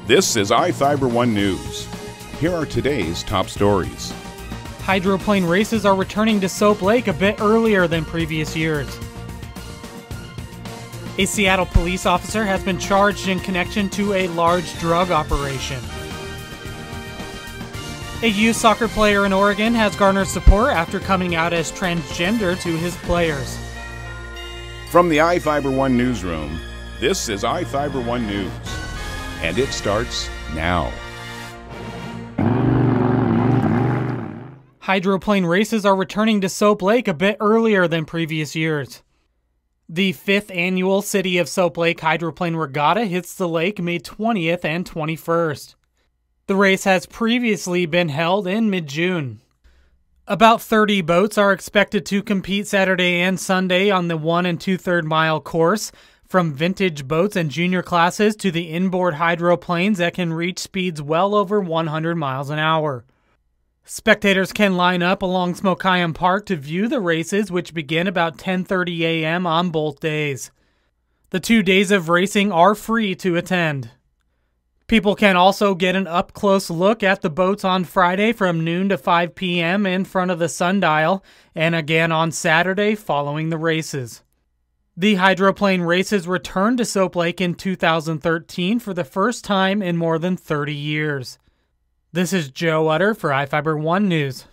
This is iFIBER 1 News. Here are today's top stories. Hydroplane races are returning to Soap Lake a bit earlier than previous years. A Seattle police officer has been charged in connection to a large drug operation. A youth soccer player in Oregon has garnered support after coming out as transgender to his players. From the iFIBER 1 newsroom, this is iFIBER 1 News. And it starts now. Hydroplane races are returning to Soap Lake a bit earlier than previous years. The 5th annual City of Soap Lake Hydroplane Regatta hits the lake May 20th and 21st. The race has previously been held in mid-June. About 30 boats are expected to compete Saturday and Sunday on the 1 2/3 mile course, from vintage boats and junior classes to the inboard hydroplanes that can reach speeds well over 100 miles an hour. Spectators can line up along Smokeyam Park to view the races, which begin about 10:30 a.m. on both days. The 2 days of racing are free to attend. People can also get an up-close look at the boats on Friday from noon to 5 p.m. in front of the sundial, and again on Saturday following the races. The hydroplane races returned to Soap Lake in 2013 for the first time in more than 30 years. This is Joe Utter for iFIBER 1 News.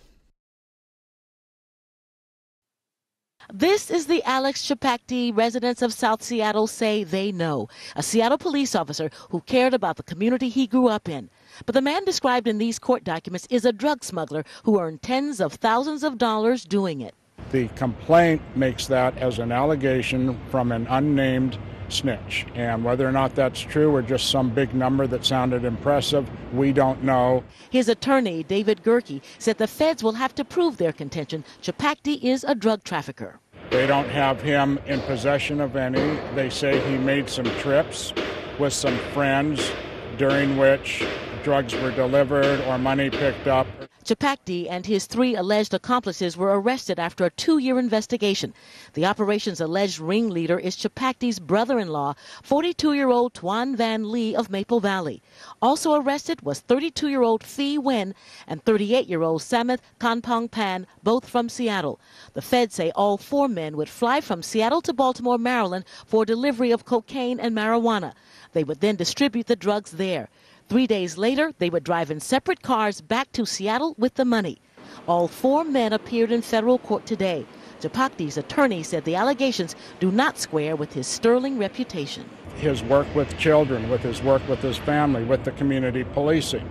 This is the Alex Chapakti residents of South Seattle say they know, a Seattle police officer who cared about the community he grew up in. But the man described in these court documents is a drug smuggler who earned tens of thousands of dollars doing it. The complaint makes that as an allegation from an unnamed snitch. And whether or not that's true or just some big number that sounded impressive, we don't know. His attorney, David Gerke, said the feds will have to prove their contention. Chapakti is a drug trafficker. They don't have him in possession of any. They say he made some trips with some friends during which drugs were delivered or money picked up. Chapakti and his 3 alleged accomplices were arrested after a 2-year investigation. The operation's alleged ringleader is Chapakti's brother-in-law, 42-year-old Tuan Van Lee of Maple Valley. Also arrested was 32-year-old Phi Nguyen and 38-year-old Samith Kanpong Pan, both from Seattle. The feds say all 4 men would fly from Seattle to Baltimore, Maryland for delivery of cocaine and marijuana. They would then distribute the drugs there. 3 days later, they would drive in separate cars back to Seattle with the money. All 4 men appeared in federal court today. Chapakti's attorney said the allegations do not square with his sterling reputation. His work with children, with his work with his family, with the community policing.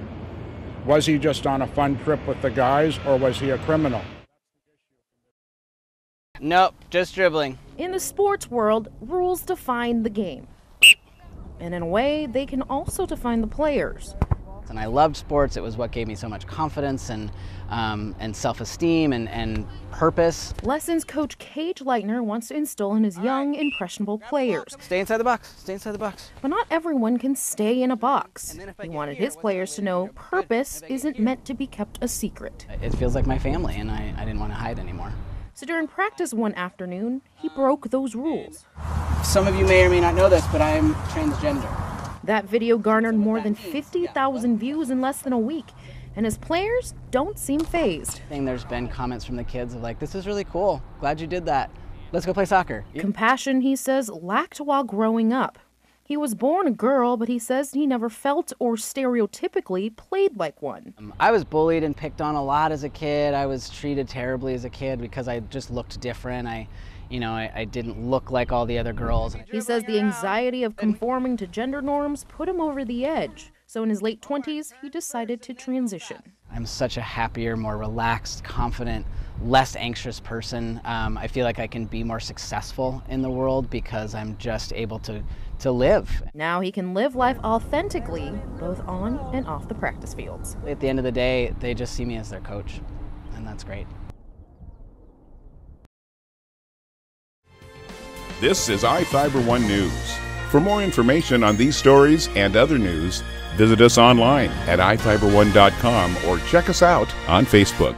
Was he just on a fun trip with the guys, or was he a criminal? Nope, just dribbling. In the sports world, rules define the game. And in a way, they can also define the players. And I loved sports. It was what gave me so much confidence and self-esteem and purpose. Lessons coach Cage Lightner wants to instill in his young, impressionable players. Stay inside the box. Stay inside the box. But not everyone can stay in a box. He wanted his players to know purpose isn't meant to be kept a secret. It feels like my family, and I didn't want to hide anymore. So during practice one afternoon, he broke those rules. Some of you may or may not know this, but I am transgender. That video garnered more than 50,000 views in less than a week, and his players don't seem fazed. There's been comments from the kids of like, this is really cool. Glad you did that. Let's go play soccer. Compassion, he says, lacked while growing up. He was born a girl, but he says he never felt or stereotypically played like one. I was bullied and picked on a lot as a kid. I was treated terribly as a kid because I just looked different. I didn't look like all the other girls. He says the anxiety of conforming to gender norms put him over the edge. So in his late 20s, he decided to transition. I'm such a happier, more relaxed, confident, less anxious person. I feel like I can be more successful in the world because I'm just able to live. Now he can live life authentically, both on and off the practice fields. At the end of the day, they just see me as their coach, and that's great. This is iFIBER 1 News. For more information on these stories and other news, visit us online at iFiber1.com or check us out on Facebook.